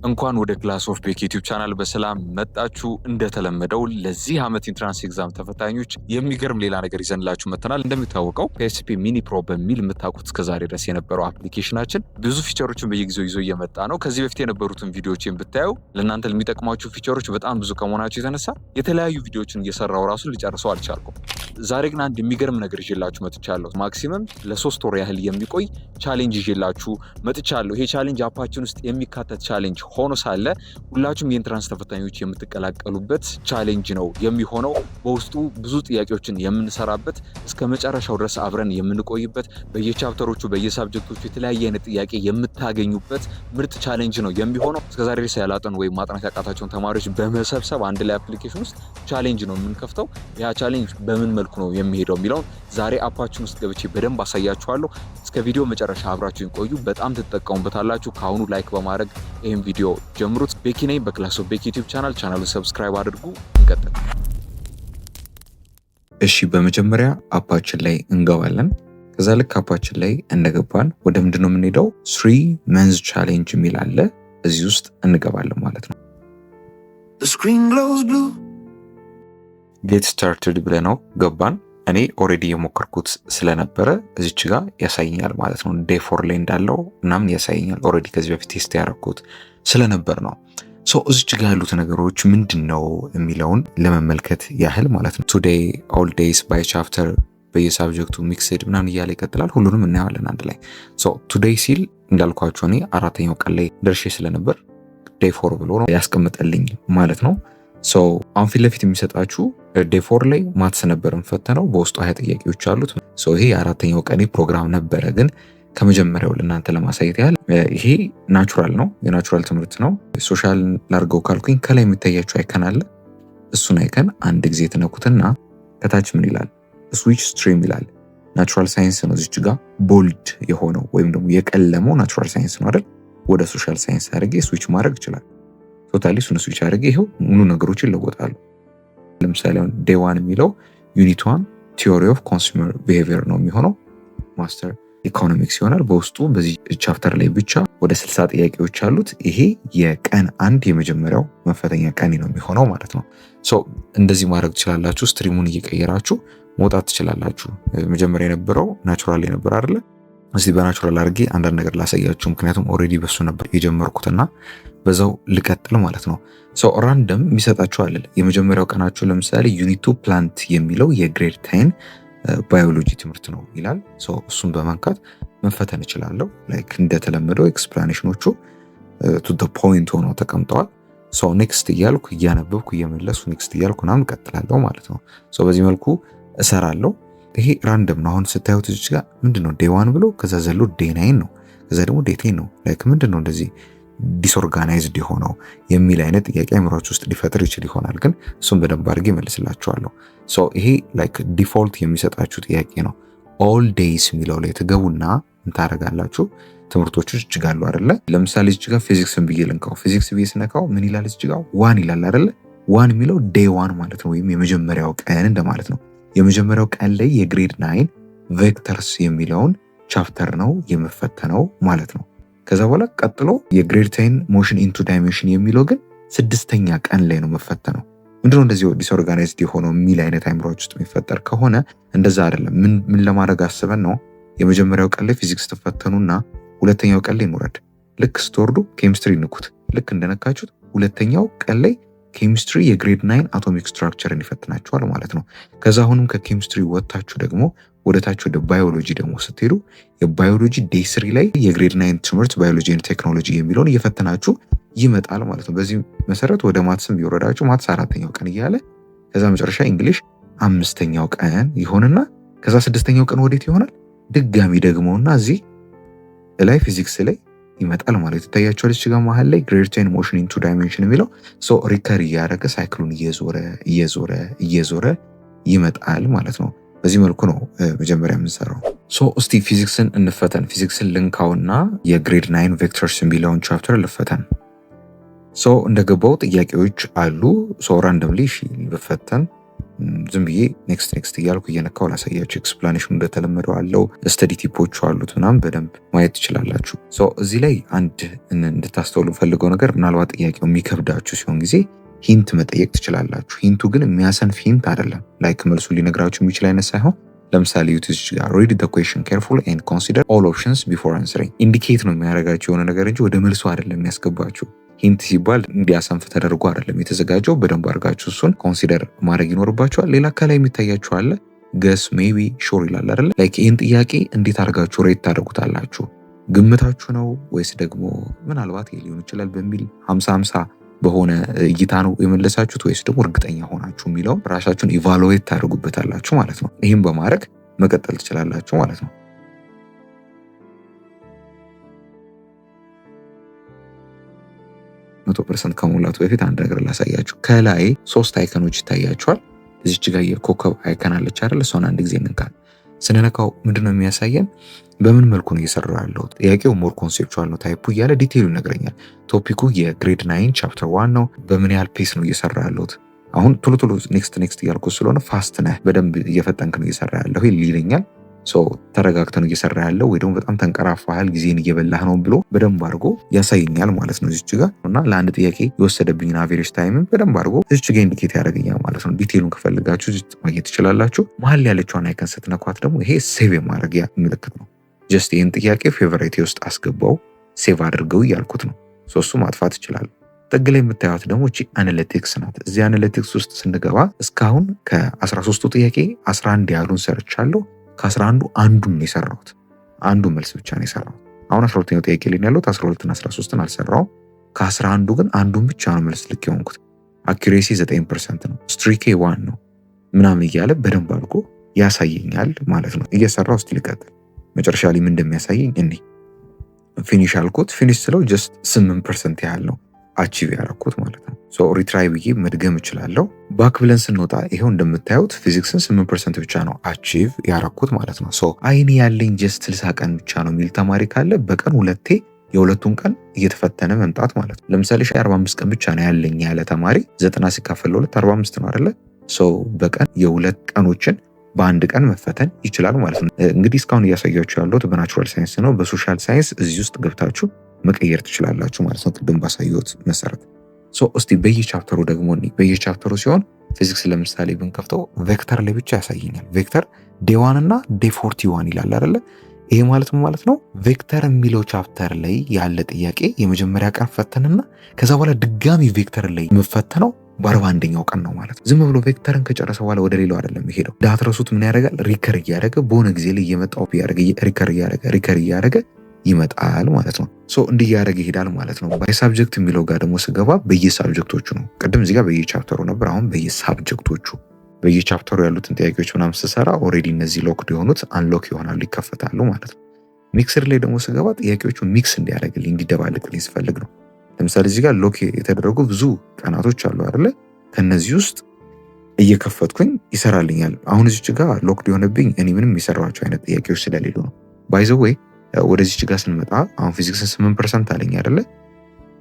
እንኳን ወደ ክላስ ኦፍ ቤክ ዩቲዩብ ቻናል በሰላም መጣችሁ። እንደተለመደው ለዚህ ዓመት ኢንትራንስ ኤግዛም ተፈታኞች የሚገርም ሌላ ነገር ይዘንላችሁ መጥተናል። እንደሚታወቀው ፒኤችፒ ሚኒ ፕሮ በሚል የምታውቁት እስከዛሬ ድረስ የነበረው አፕሊኬሽናችን ብዙ ፊቸሮችን በየጊዜው ይዞ እየመጣ ነው። ከዚህ በፊት የነበሩትን ቪዲዮዎችን ብታዩ ለእናንተ የሚጠቅሟችሁ ፊቸሮች በጣም ብዙ ከመሆናቸው የተነሳ የተለያዩ ቪዲዮዎችን እየሰራው ራሱ ሊጨርሰው አልቻልኩም። ዛሬ ግን አንድ የሚገርም ነገር ይዤላችሁ መጥቻለሁ። ማክሲመም ለ3 ወር ያህል የሚቆይ ቻሌንጅ ይዤላችሁ መጥቻለሁ። ይሄ ቻሌንጅ አፓችን ውስጥ የሚካተት ቻሌንጅ ሆኖ ሳለ ሁላችሁም የኢንትራንስ ተፈታኞች የምትቀላቀሉበት ቻሌንጅ ነው የሚሆነው። በውስጡ ብዙ ጥያቄዎችን የምንሰራበት እስከ መጨረሻው ድረስ አብረን የምንቆይበት በየቻፕተሮቹ በየሳብጀክቶቹ የተለያየ አይነት ጥያቄ የምታገኙበት ምርጥ ቻሌንጅ ነው የሚሆነው። እስከዛሬ ድረስ ያላጠኑ ወይም ማጥናት ያቃታቸውን ተማሪዎች በመሰብሰብ አንድ ላይ አፕሊኬሽን ውስጥ ቻሌንጅ ነው የምንከፍተው። ያ ቻሌንጅ በምን መልኩ ነው የሚሄደው የሚለውን ዛሬ አፓችን ውስጥ ገብቼ በደንብ አሳያችኋለሁ። እስከ ቪዲዮ መጨረሻ አብራችሁን ቆዩ። በጣም ትጠቀሙበታላችሁ። ከአሁኑ ላይክ በማድረግ ይህን ቪዲዮ ጀምሩት። ቤኪ ነኝ በክላስ ኦፍ ቤክ ዩቲዩብ ቻናል። ቻናሉን ሰብስክራይብ አድርጉ። እንቀጥል። እሺ፣ በመጀመሪያ አፓችን ላይ እንገባለን። ከዛ ልክ አፓችን ላይ እንደገባን ወደ ምንድን ነው የምንሄደው? 3 መንዝ ቻሌንጅ የሚል አለ። እዚህ ውስጥ እንገባለን ማለት ነው። ጌት ስታርትድ ብለህ ነው ገባን። እኔ ኦሬዲ የሞከርኩት ስለነበረ እዚች ጋር ያሳየኛል ማለት ነው። ዴይ 4 ላይ እንዳለው ምናምን ያሳየኛል። ኦሬዲ ከዚህ በፊት ቴስት ያደረኩት ስለነበር ነው። እዚች ጋር ያሉት ነገሮች ምንድን ነው የሚለውን ለመመልከት ያህል ማለት ነው። ቱዴይ፣ ኦል ዴይስ፣ ባይ ቻፕተር፣ በየሳብጀክቱ ሚክስድ ምናምን እያለ ይቀጥላል። ሁሉንም እናየዋለን አንድ ላይ። ቱዴይ ሲል እንዳልኳቸው እኔ 4ኛው ቀን ላይ ደርሼ ስለነበር ዴይ 4 ብሎ ነው ያስቀምጠልኝ ማለት ነው። አሁን ፊት ለፊት የሚሰጣችሁ ዴይ 4 ላይ ማትስ ነበር የምፈተነው። በውስጡ 20 ጥያቄዎች አሉት። ይሄ 4ኛው ቀኔ ፕሮግራም ነበረ። ግን ከመጀመሪያው ለእናንተ ለማሳየት ያህል ይሄ ናቹራል ነው፣ የናቹራል ትምህርት ነው። ሶሻል ላርገው ካልኩኝ ከላይ የሚታያችሁ አይከን አለ። እሱን አይከን አንድ ጊዜ ትነኩትና ከታች ምን ይላል? ስዊች ስትሪም ይላል። ናቹራል ሳይንስ ነው እዚች ጋር ቦልድ የሆነው ወይም ደግሞ የቀለመው ናቹራል ሳይንስ ነው አይደል? ወደ ሶሻል ሳይንስ አድርጌ ስዊች ማድረግ ይችላል። ቶታሊ እሱን ስዊች አድርጌ ይኸው ሙሉ ነገሮች ይለወጣሉ። ለምሳሌ ዴይ 1 የሚለው ዩኒት 1 ቲዮሪ ኦፍ ኮንሱመር ቢሄቪየር ነው የሚሆነው። ማስተር ኢኮኖሚክስ ይሆናል። በውስጡ በዚህ ቻፕተር ላይ ብቻ ወደ 60 ጥያቄዎች አሉት። ይሄ የቀን 1 የመጀመሪያው መፈተኛ ቀን ነው የሚሆነው ማለት ነው። እንደዚህ ማድረግ ትችላላችሁ። ስትሪሙን እየቀየራችሁ መውጣት ትችላላችሁ። መጀመሪያ የነበረው ናቹራል የነበር አይደለ? እዚህ በናቹራል አድርጌ አንዳንድ ነገር ላሳያችሁ። ምክንያቱም ኦልሬዲ በሱ ነበር የጀመርኩትና በዛው ልቀጥል ማለት ነው። ራንደም የሚሰጣችሁ አለ። የመጀመሪያው ቀናችሁ ለምሳሌ ዩኒት 2 ፕላንት የሚለው የግሬድ 10 ባዮሎጂ ትምህርት ነው ይላል። እሱን በመንካት መፈተን እችላለሁ። ላይክ እንደተለመደው ኤክስፕላኔሽኖቹ ቱ ዘ ፖይንት ሆነው ተቀምጠዋል። ኔክስት እያልኩ እያነበብኩ እየመለሱ ኔክስት እያልኩ ምናምን እቀጥላለሁ ማለት ነው። በዚህ መልኩ እሰራለሁ። ይሄ ራንደም ነው። አሁን ስታዩት እዚች ጋር ምንድነው ዴይ 1 ብሎ ከዛ ዘሎ ዴይ 9 ነው፣ ከዛ ደግሞ ዴይ 10 ነው። ላይክ ምንድነው እንደዚህ ዲስኦርጋናይዝድ የሆነው የሚል አይነት ጥያቄ አእምሯችሁ ውስጥ ሊፈጥር ይችል ይሆናል። ግን እሱን በደንብ አድርጌ መልስላችኋለሁ። ይሄ ላይክ ዲፎልት የሚሰጣችሁ ጥያቄ ነው። ኦል ዴይስ የሚለው ላይ ትገቡና እንታረጋላችሁ። ትምህርቶቹ እጅግ አሉ አይደለ? ለምሳሌ እጅግ ጋር ፊዚክስን ብዬ ልንካው። ፊዚክስ ብዬ ስነካው ምን ይላል? እጅግ ጋር 1 ይላል አይደለ? 1 የሚለው ዴይ 1 ማለት ነው፣ ወይም የመጀመሪያው ቀን እንደማለት ነው። የመጀመሪያው ቀን ላይ የግሬድ 9 ቬክተርስ የሚለውን ቻፕተር ነው የምፈተነው ማለት ነው። ከዛ በኋላ ቀጥሎ የግሬድ 10 ሞሽን ኢንቱ ዳይሜንሽን የሚለው ግን 6ኛ ቀን ላይ ነው መፈተነው። ምንድነው እንደዚህ ዲስኦርጋናይዝድ የሆነው የሚል አይነት አይምሮች ውስጥ የሚፈጠር ከሆነ እንደዛ አይደለም። ምን ለማድረግ አስበን ነው? የመጀመሪያው ቀን ላይ ፊዚክስ ትፈተኑና ሁለተኛው ቀን ላይ እንውረድ። ልክ ስትወርዱ ኬሚስትሪ ንኩት። ልክ እንደነካችሁት ሁለተኛው ቀን ላይ ኬሚስትሪ የግሬድ 9 አቶሚክ ስትራክቸርን ይፈትናችኋል ማለት ነው። ከዛ አሁንም ከኬሚስትሪ ወጥታችሁ ደግሞ ወደታች ወደ ባዮሎጂ ደግሞ ስትሄዱ የባዮሎጂ ዴይ 3 ላይ የግሬድ 9 ትምህርት ባዮሎጂ ኤንድ ቴክኖሎጂ የሚለውን እየፈተናችሁ ይመጣል ማለት ነው። በዚህ መሰረት ወደ ማትስም ቢወረዳችሁ ማትስ 4ኛው ቀን እያለ ከዛ መጨረሻ እንግሊሽ 5ኛው ቀን ይሆንና ከዛ 6ኛው ቀን ወዴት ይሆናል? ድጋሚ ደግሞና እዚህ ላይ ፊዚክስ ላይ ይመጣል ማለት ይታያችኋል። እዚህ ጋር መሀል ላይ ግሬድ 10 ሞሽን ኢንቱ ዳይሜንሽን የሚለው ሪከር እያደረገ ሳይክሉን እየዞረ ይመጣል ማለት ነው። በዚህ መልኩ ነው መጀመሪያ የምንሰራው። እስቲ ፊዚክስን እንፈተን። ፊዚክስን ልንካውና የግሬድ 9 ቬክተርስ የሚለውን ቻፕተር ልፈተን። እንደገባው ጥያቄዎች አሉ። ራንደምሊ ብፈተን ዝም ብዬ ኔክስት እያልኩ እየነካው ላሳያችሁ። ኤክስፕላኔሽኑ እንደተለመደው አለው፣ ስተዲ ቲፖቹ አሉት ምናምን በደንብ ማየት ትችላላችሁ። እዚህ ላይ አንድ እንድታስተውሉ ፈልገው ነገር ምናልባት ጥያቄው የሚከብዳችሁ ሲሆን ጊዜ ሂንት መጠየቅ ትችላላችሁ። ሂንቱ ግን የሚያሰንፍ ሂንት አይደለም። ላይክ መልሱ ሊነግራችሁ የሚችል አይነት ሳይሆን ለምሳሌ ዩቲዝ ጋር read the question carefully and consider all options before answering ኢንዲኬት ነው የሚያደርጋችሁ የሆነ ነገር እንጂ ወደ መልሱ አይደለም የሚያስገባችሁ። ሂንት ሲባል እንዲያሰንፍ ተደርጎ አይደለም የተዘጋጀው። በደንብ አድርጋችሁ እሱን ኮንሲደር ማድረግ ይኖርባችኋል። ሌላ ከላይ የሚታያችሁ አለ ገስ ሜቢ ሾር ይላል አይደለ? ላይክ ይህን ጥያቄ እንዴት አድርጋችሁ ሬት ታደርጉታላችሁ? ግምታችሁ ነው ወይስ ደግሞ ምናልባት ሊሆን ይችላል በሚል 50-50 በሆነ እይታ ነው የመለሳችሁት ወይስ ደግሞ እርግጠኛ ሆናችሁ የሚለው ራሳችሁን ኢቫሉዌት ታደርጉበታላችሁ ማለት ነው። ይህም በማድረግ መቀጠል ትችላላችሁ ማለት ነው። 100% ከሞላቱ በፊት አንድ ነገር ላሳያችሁ። ከላይ 3 አይከኖች ይታያችኋል። እዚች ጋር የኮከብ አይከን አለች አይደል? እሷን አንድ ጊዜ እንንካል። ስንነካው ምንድነው የሚያሳየን? በምን መልኩ ነው እየሰራ ያለው? ጥያቄው ሞር ኮንሴፕቹዋል ነው ታይፑ እያለ ዲቴይሉ ይነግረኛል። ቶፒኩ የግሬድ 9 ቻፕተር 1 ነው። በምን ያህል ፔስ ነው እየሰራ ያለው? አሁን ቶሎ ኔክስት እያልኩ ስለሆነ ፋስት ነህ፣ በደንብ እየፈጠንክ ነው እየሰራ ያለው ይልኛል። ተረጋግተን እየሰራ ያለው ወይ ደግሞ በጣም ተንቀራፋሃል ጊዜን እየበላህ ነው ብሎ በደንብ አድርጎ ያሳየኛል ማለት ነው እዚች ጋር እና ለአንድ ጥያቄ የወሰደብኝን አቬሬጅ ታይምን በደንብ አድርጎ እዚች ጋር ኢንዲኬት ያደርገኛል ማለት ነው። ዲቴይሉን ከፈልጋችሁ እዚህ ማግኘት ትችላላችሁ። መሀል ያለችውን አይከን ስትነኳት ደግሞ ይሄ ሴቭ የማድረጊያ ምልክት ነው። ጀስት ይህን ጥያቄ ፌቨራይቴ ውስጥ አስገባው ሴቭ አድርገው እያልኩት ነው። እሱ ማጥፋት ይችላል። ጥግ ላይ የምታዩት ደግሞ እቺ አናሊቲክስ ናት። እዚህ አናሊቲክስ ውስጥ ስንገባ እስካሁን ከ13ቱ ጥያቄ 11 ያሉን ሰርቻለሁ። ከ11 አንዱን ነው የሰራሁት። አንዱ መልስ ብቻ ነው የሰራሁት። አሁን 12ኛው ጥያቄ ላይ ያለሁት 12ና 13ን አልሰራሁም። ከ11 ግን አንዱን ብቻ ነው መልስ ልክ የሆንኩት። አኩሬሲ 9% ነው፣ ስትሪኬ 1 ነው ምናምን እያለ በደንብ አድርጎ ያሳየኛል ማለት ነው። እየሰራው እስቲ ልቀጥል። መጨረሻ ላይ ምን እንደሚያሳየኝ እኔ ፊኒሽ አልኩት። ፊኒሽ ስለው ጀስት 8% ያህል ነው አቺቭ ያደረኩት ማለት ነው። ሪትራይ ብዬ መድገም እችላለሁ። ባክ ብለን ስንወጣ ይሄው እንደምታዩት ፊዚክስን 8% ብቻ ነው አቺቭ ያደረኩት ማለት ነው። አይኔ ያለኝ ጀስት 60 ቀን ብቻ ነው የሚል ተማሪ ካለ በቀን ሁለቴ የሁለቱን ቀን እየተፈተነ መምጣት ማለት ነው። ለምሳሌ 45 ቀን ብቻ ነው ያለኝ ያለ ተማሪ 90 ሲካፈል ለ2 45 ነው አይደለ? በቀን የሁለት ቀኖችን በአንድ ቀን መፈተን ይችላል ማለት ነው። እንግዲህ እስካሁን እያሳያችሁ ያለሁት በናቹራል ሳይንስ ነው። በሶሻል ሳይንስ እዚህ ውስጥ ገብታችሁ መቀየር ትችላላችሁ ማለት ነው፣ ቅድም ባሳየሁት መሰረት። እስቲ በየቻፕተሩ ደግሞ በየቻፕተሩ ሲሆን ፊዚክስ ለምሳሌ ብንከፍተው ቬክተር ላይ ብቻ ያሳየኛል። ቬክተር ዴ1 እና ዴ41 ይላል አይደለ? ይሄ ማለት ምን ማለት ነው? ቬክተር የሚለው ቻፕተር ላይ ያለ ጥያቄ የመጀመሪያ ቀን ፈተንና ከዛ በኋላ ድጋሚ ቬክተር ላይ የምፈተነው በ41ኛው ቀን ነው ማለት ነው። ዝም ብሎ ቬክተርን ከጨረሰ በኋላ ወደ ሌላው አይደለም የሚሄደው። ዳትረሱት ምን ያደርጋል? ሪከር እያደረገ በሆነ ጊዜ ላይ እየመጣው ሪከር እያደረገ ይመጣል ማለት ነው። እንዲህ እያደረገ ይሄዳል ማለት ነው። ባይ ሳብጀክት የሚለው ጋር ደግሞ ስገባ በየሳብጀክቶቹ ነው። ቅድም እዚህ ጋር በየቻፕተሩ ነበር፣ አሁን በየሳብጀክቶቹ በየቻፕተሩ ያሉትን ጥያቄዎች ምናምን ስሰራ ኦልሬዲ እነዚህ ሎክድ የሆኑት አንሎክ ይሆናሉ፣ ይከፈታሉ ማለት ነው። ሚክስር ላይ ደግሞ ስገባ ጥያቄዎቹ ሚክስ እንዲያደርግልኝ እንዲደባልቅልኝ ስፈልግ ነው። ለምሳሌ እዚህ ጋር ሎክ የተደረጉ ብዙ ቀናቶች አሉ አይደለ? ከነዚህ ውስጥ እየከፈትኩኝ ይሰራልኛል። አሁን እዚች ጋር ሎክድ የሆነብኝ እኔ ምንም የሰራኋቸው አይነት ጥያቄዎች ስለሌሉ ነው። ባይ ዘ ዌይ ወደዚች ጋር ስንመጣ አሁን ፊዚክስን 8% አለኝ አይደለ?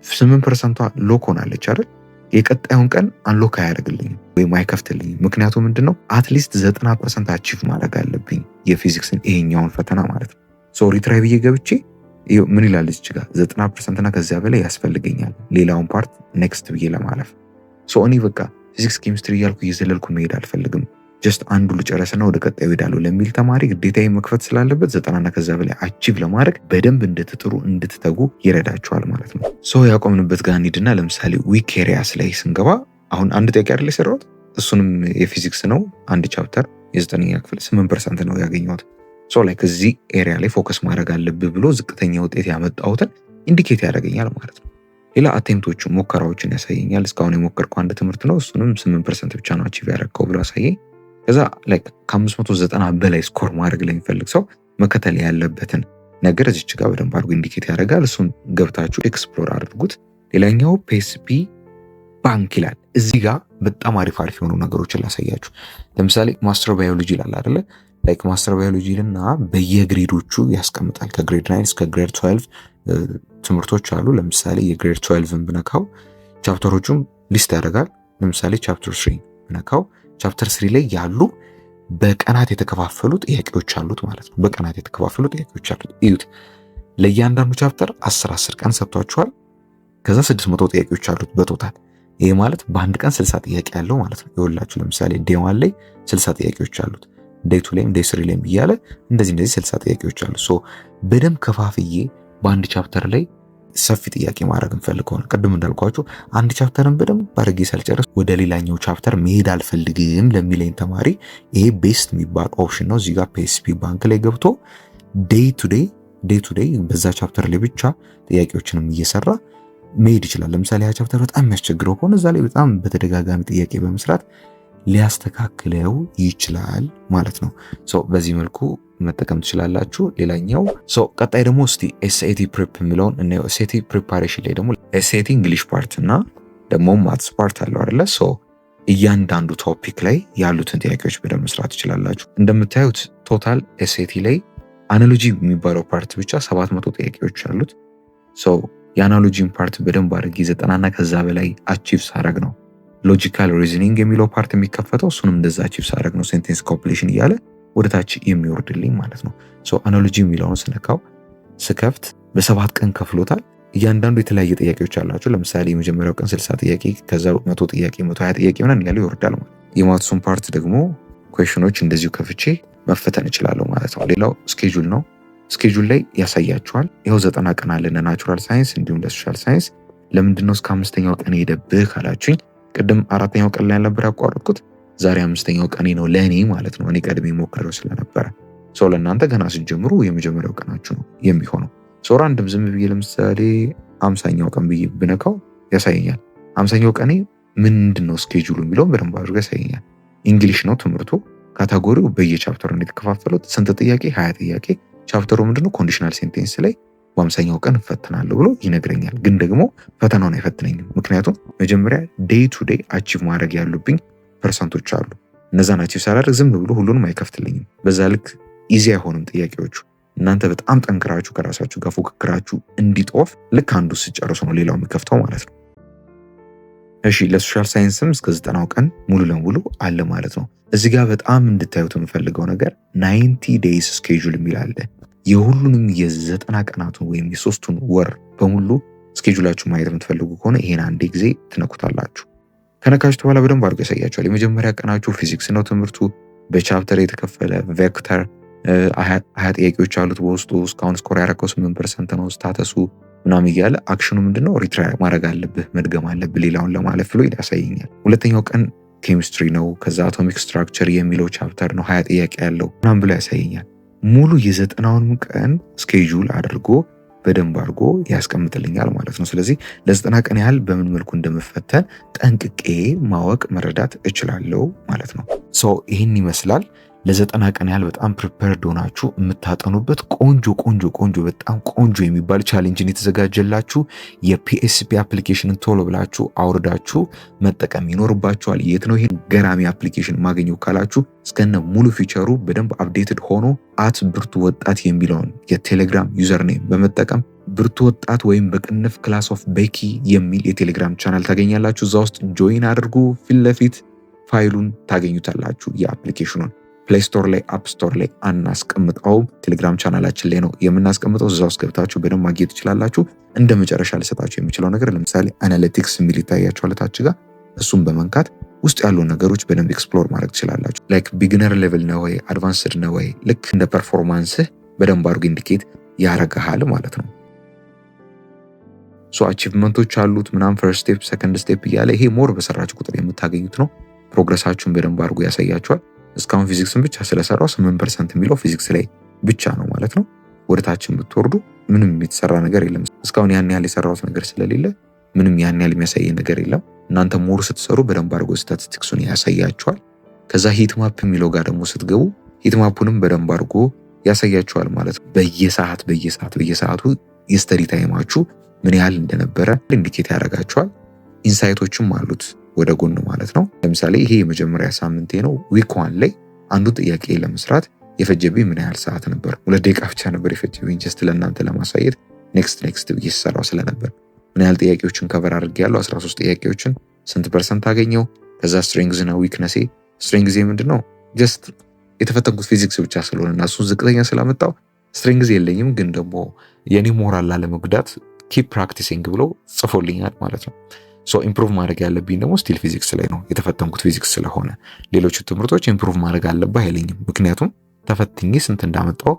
8%ቷ ሎክ ሆናለች አይደል? የቀጣዩን ቀን አንሎክ አያደርግልኝም ወይም አይከፍትልኝም። ምክንያቱም ምንድነው አትሊስት 90% አቺቭ ማድረግ አለብኝ የፊዚክስን ይሄኛውን ፈተና ማለት ነው። ሪትራይ ብዬ ገብቼ ምን ይላል እዚች ጋር 90% እና ከዚያ በላይ ያስፈልገኛል ሌላውን ፓርት ኔክስት ብዬ ለማለፍ። እኔ በቃ ፊዚክስ ኬሚስትሪ እያልኩ እየዘለልኩ መሄድ አልፈልግም። ጀስት አንዱ ልጨረስና ወደ ቀጣዩ ሄዳለሁ ለሚል ተማሪ ግዴታዬ መክፈት ስላለበት 90 እና ከዛ በላይ አቺቭ ለማድረግ በደንብ እንድትጥሩ እንድትተጉ ይረዳችኋል ማለት ነው። ያቆምንበት ጋር እንሂድና ለምሳሌ ዊክ ኤሪያስ ላይ ስንገባ አሁን አንድ ጥያቄ አይደል የሰራሁት፣ እሱንም የፊዚክስ ነው። አንድ ቻፕተር የ9ኛ ክፍል 8% ነው ያገኘሁት። ላይክ እዚህ ኤሪያ ላይ ፎከስ ማድረግ አለብህ ብሎ ዝቅተኛ ውጤት ያመጣሁትን ኢንዲኬት ያደርገኛል ማለት ነው። ሌላ አቴምቶቹ ሙከራዎችን ያሳየኛል። እስካሁን የሞከርከው አንድ ትምህርት ነው፣ እሱንም 8% ብቻ ነው አቺቭ ያደረግከው ብሎ አሳየኝ። ከዛ ላይክ ከ590 በላይ ስኮር ማድረግ ለሚፈልግ ሰው መከተል ያለበትን ነገር እዚች ጋር በደንብ አድርጎ ኢንዲኬት ያደርጋል። እሱን ገብታችሁ ኤክስፕሎር አድርጉት። ሌላኛው ፒኤስፒ ባንክ ይላል። እዚህ ጋር በጣም አሪፍ የሆኑ ነገሮችን ላሳያችሁ። ለምሳሌ ማስተር ባዮሎጂ ይላል አይደለ? ላይክ ማስተር ባዮሎጂ ልና በየግሬዶቹ ያስቀምጣል። ከግሬድ 9 እስከ ግሬድ 12 ትምህርቶች አሉ። ለምሳሌ የግሬድ 12ን ብነካው ቻፕተሮቹም ሊስት ያደርጋል። ለምሳሌ ቻፕተር 3 ብነካው ቻፕተር 3 ላይ ያሉ በቀናት የተከፋፈሉ ጥያቄዎች አሉት ማለት ነው። በቀናት የተከፋፈሉ ጥያቄዎች አሉት። እዩት። ለእያንዳንዱ ቻፕተር 10 ቀን ሰጥቷቸዋል። ከዛ 600 ጥያቄዎች አሉት በቶታል። ይሄ ማለት በአንድ ቀን 60 ጥያቄ ያለው ማለት ነው። ይኸውላችሁ ለምሳሌ ዴይ 1 ላይ 60 ጥያቄዎች አሉት። ዴይ 2 ላይም ዴይ 3 ላይም እያለ እንደዚህ 60 ጥያቄዎች አሉ። ሶ በደንብ ከፋፍዬ በአንድ ቻፕተር ላይ ሰፊ ጥያቄ ማድረግ እንፈልገው። ቅድም እንዳልኳችሁ አንድ ቻፕተርን በደንብ አድርጌ ሳልጨርስ ወደ ሌላኛው ቻፕተር መሄድ አልፈልግም ለሚለኝ ተማሪ ይሄ ቤስት የሚባል ኦፕሽን ነው። እዚህ ጋር ፒኤስፒ ባንክ ላይ ገብቶ ዴይ ቱ ዴይ በዛ ቻፕተር ላይ ብቻ ጥያቄዎችንም እየሰራ መሄድ ይችላል። ለምሳሌ ያ ቻፕተር በጣም የሚያስቸግረው ከሆነ እዛ ላይ በጣም በተደጋጋሚ ጥያቄ በመስራት ሊያስተካክለው ይችላል ማለት ነው። በዚህ መልኩ መጠቀም ትችላላችሁ። ሌላኛው ቀጣይ ደግሞ እስቲ ኤስኤቲ ፕሪፕ የሚለውን እናየው። ኤስኤቲ ፕሪፓሬሽን ላይ ደግሞ ኤስኤቲ እንግሊሽ ፓርት እና ደግሞ ማትስ ፓርት አለው አይደለ? እያንዳንዱ ቶፒክ ላይ ያሉትን ጥያቄዎች በደንብ መስራት ትችላላችሁ። እንደምታዩት ቶታል ኤስኤቲ ላይ አናሎጂ የሚባለው ፓርት ብቻ 700 ጥያቄዎች አሉት። የአናሎጂን ፓርት በደንብ አድርጌ 90ና ከዛ በላይ አቺቭ ሳረግ ነው ሎጂካል ሪዝኒንግ የሚለው ፓርት የሚከፈተው። እሱንም እንደዛ አቺቭ ሳረግ ነው ሴንቴንስ ኮምፕሊሽን እያለ ወደ ታች የሚወርድልኝ ማለት ነው። አንሎጂ የሚለውን ስነካው ስከፍት በ7 ቀን ከፍሎታል። እያንዳንዱ የተለያየ ጥያቄዎች አላቸው። ለምሳሌ የመጀመሪያው ቀን 60 ጥያቄ፣ ከዛ 100 ጥያቄ፣ 120 ጥያቄ ምናምን ያለው ይወርዳል ማለት ነው። የማትሱን ፓርት ደግሞ ኩዌሽኖች እንደዚሁ ከፍቼ መፈተን እችላለሁ ማለት ነው። ሌላው ስኬጁል ነው። ስኬጁል ላይ ያሳያችኋል። ይኸው 90 ቀን አለ ለናቹራል ሳይንስ እንዲሁም ለሶሻል ሳይንስ። ለምንድነው እስከ 5ኛው ቀን ሄደብህ ካላችሁኝ፣ ቅድም 4ኛው ቀን ላይ ያልነበር ያቋረጥኩት፣ ዛሬ 5ኛው ቀኔ ነው ለእኔ ማለት ነው። እኔ ቀድሜ ሞክሬው ስለነበረ ለእናንተ ገና ስትጀምሩ የመጀመሪያው ቀናችሁ ነው የሚሆነው። ራንድም ዝም ብዬ ለምሳሌ 50ኛው ቀን ብዬ ብነካው ያሳየኛል። 50ኛው ቀኔ ምንድነው ስኬጁሉ የሚለውን በደንብ አድርጎ ያሳየኛል። እንግሊሽ ነው ትምህርቱ። ካታጎሪው በየቻፕተሩ እንደተከፋፈሉት ስንት ጥያቄ? 20 ጥያቄ። ቻፕተሩ ምንድነው? ኮንዲሽናል ሴንቴንስ ላይ በ50ኛው ቀን እፈተናለሁ ብሎ ይነግረኛል። ግን ደግሞ ፈተናውን አይፈትነኝም። ምክንያቱም መጀመሪያ ዴይ ቱ ዴይ አቺቭ ማድረግ ያሉብኝ ፐርሰንቶች አሉ። እነዛን አቺቭ ሳላደርግ ዝም ብሎ ሁሉንም አይከፍትልኝም። በዛ ልክ ኢዚ አይሆንም ጥያቄዎቹ። እናንተ በጣም ጠንክራችሁ ከራሳችሁ ጋር ፉክክራችሁ እንዲጦፍ ልክ አንዱ ስጨርሱ ነው ሌላው የሚከፍተው ማለት ነው። እሺ ለሶሻል ሳይንስም እስከ 90ው ቀን ሙሉ ለሙሉ አለ ማለት ነው። እዚህ ጋር በጣም እንድታዩት የምፈልገው ነገር 90 ዴይስ ስኬጁል የሚል አለ። የሁሉንም የ90 ቀናቱን ወይም የ3ቱን ወር በሙሉ ስኬጁላችሁ ማየት የምትፈልጉ ከሆነ ይሄን አንዴ ጊዜ ትነኩታላችሁ። ከነካችሁ በኋላ በደንብ አድርጎ ያሳያችኋል። የመጀመሪያ ቀናችሁ ፊዚክስ ነው ትምህርቱ፣ በቻፕተር የተከፈለ ቬክተር 20 ጥያቄዎች አሉት በውስጡ። እስካሁን ስኮር ያረከው 8% ነው። ስታተሱ ምናምን እያለ አክሽኑ ምንድነው? ሪትራይ ማድረግ አለብህ፣ መድገም አለብህ ሌላውን ለማለፍ ብሎ ያሳየኛል። ሁለተኛው ቀን ኬሚስትሪ ነው። ከዛ አቶሚክ ስትራክቸር የሚለው ቻፕተር ነው 20 ጥያቄ ያለው ምናምን ብሎ ያሳየኛል። ሙሉ የ90ውን ቀን ስኬጁል አድርጎ በደንብ አድርጎ ያስቀምጥልኛል ማለት ነው። ስለዚህ ለ90 ቀን ያህል በምን መልኩ እንደምፈተን ጠንቅቄ ማወቅ መረዳት እችላለሁ ማለት ነው። ይህን ይመስላል። ለ90 ቀን ያህል በጣም ፕሪፔርድ ሆናችሁ የምታጠኑበት ቆንጆ በጣም ቆንጆ የሚባል ቻሌንጅን የተዘጋጀላችሁ የፒኤስፒ አፕሊኬሽንን ቶሎ ብላችሁ አውርዳችሁ መጠቀም ይኖርባችኋል። የት ነው ይሄን ገራሚ አፕሊኬሽን ማገኘው ካላችሁ፣ እስከነ ሙሉ ፊቸሩ በደንብ አፕዴትድ ሆኖ @ብርቱ ወጣት የሚለውን የቴሌግራም ዩዘር ኔም በመጠቀም ብርቱ ወጣት ወይም በቅንፍ ክላስ ኦፍ ቤኪ የሚል የቴሌግራም ቻናል ታገኛላችሁ። እዛ ውስጥ ጆይን አድርጉ። ፊት ለፊት ፋይሉን ታገኙታላችሁ የአፕሊኬሽኑን። ፕሌይ ስቶር ላይ አፕ ስቶር ላይ አናስቀምጠውም፣ ቴሌግራም ቻናላችን ላይ ነው የምናስቀምጠው። እዛ ውስጥ ገብታችሁ በደንብ ማግኘት ትችላላችሁ። እንደ መጨረሻ ልሰጣችሁ የሚችለው ነገር ለምሳሌ አናሊቲክስ የሚል ይታያችኋል ታች ጋር። እሱም በመንካት ውስጥ ያሉ ነገሮች በደንብ ኤክስፕሎር ማድረግ ትችላላችሁ። ላይክ ቢግነር ሌቭል ነው ወይ አድቫንስድ ነው ወይ፣ ልክ እንደ ፐርፎርማንስህ በደንብ አድርጎ ኢንዲኬት ያረጋሃል ማለት ነው። አቺቭመንቶች አሉት ምናምን፣ ፈርስት ስቴፕ ሰከንድ ስቴፕ እያለ ይሄ ሞር በሰራችሁ ቁጥር የምታገኙት ነው። ፕሮግረሳችሁን በደንብ አድርጎ ያሳያችኋል። እስካሁን ፊዚክስን ብቻ ስለሰራው 8% የሚለው ፊዚክስ ላይ ብቻ ነው ማለት ነው። ወደ ታችን ብትወርዱ ምንም የተሰራ ነገር የለም። እስካሁን ያን ያህል የሰራሁት ነገር ስለሌለ ምንም ያን ያህል የሚያሳየኝ ነገር የለም። እናንተ ሞር ስትሰሩ በደንብ አድርጎ ስታቲስቲክሱን ያሳያችኋል። ከዛ ሂት ማፕ የሚለው ጋር ደግሞ ስትገቡ ሂት ማፑንም በደንብ አድርጎ ያሳያችኋል ማለት ነው። በየሰዓቱ የስተዲ ታይማችሁ ምን ያህል እንደነበረ ኢንዲኬት ያደርጋችኋል። ኢንሳይቶችም አሉት ወደ ጎን ማለት ነው። ለምሳሌ ይሄ የመጀመሪያ ሳምንቴ ነው። ዊክ 1 ላይ አንዱ ጥያቄ ለመስራት የፈጀብኝ ምን ያህል ሰዓት ነበር? 2 ደቂቃ ብቻ ነበር የፈጀብኝ። ጀስት ለእናንተ ለማሳየት ኔክስት ብዬ ሰራው ስለነበር ምን ያህል ጥያቄዎችን ከቨር አድርጌያለሁ። 13 ጥያቄዎችን ስንት ፐርሰንት አገኘው? ከዛ ስትሬንግዝ እና ዊክነሴ ስትሬንግዜ ምንድነው ጀስት የተፈተንኩት ፊዚክስ ብቻ ስለሆነ እና እሱን ዝቅተኛ ስላመጣው ስትሬንግዝ የለኝም፣ ግን ደግሞ የኔ ሞራል ላለመጉዳት ኪፕ ፕራክቲሲንግ ብሎ ጽፎልኛል ማለት ነው። ሶ ኢምፕሩቭ ማድረግ ያለብኝ ደግሞ ስቲል ፊዚክስ ላይ ነው የተፈተንኩት ፊዚክስ ስለሆነ ሌሎቹ ትምህርቶች ኢምፕሩቭ ማድረግ አለብህ አይለኝም፣ ምክንያቱም ተፈትኜ ስንት እንዳመጣው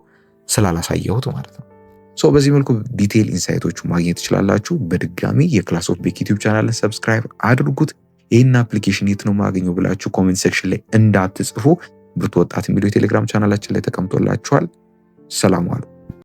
ስላላሳየሁት ማለት ነው። ሶ በዚህ መልኩ ዲቴይል ኢንሳይቶቹ ማግኘት ትችላላችሁ። በድጋሚ የክላስ ኦፍ ቤክ ዩቲዩብ ቻናልን ሰብስክራይብ አድርጉት። ይህን አፕሊኬሽን የት ነው ማገኘው ብላችሁ ኮሜንት ሴክሽን ላይ እንዳትጽፉ፣ ብርቱ ወጣት የሚለው የቴሌግራም ቻናላችን ላይ ተቀምጦላችኋል። ሰላም ዋሉ።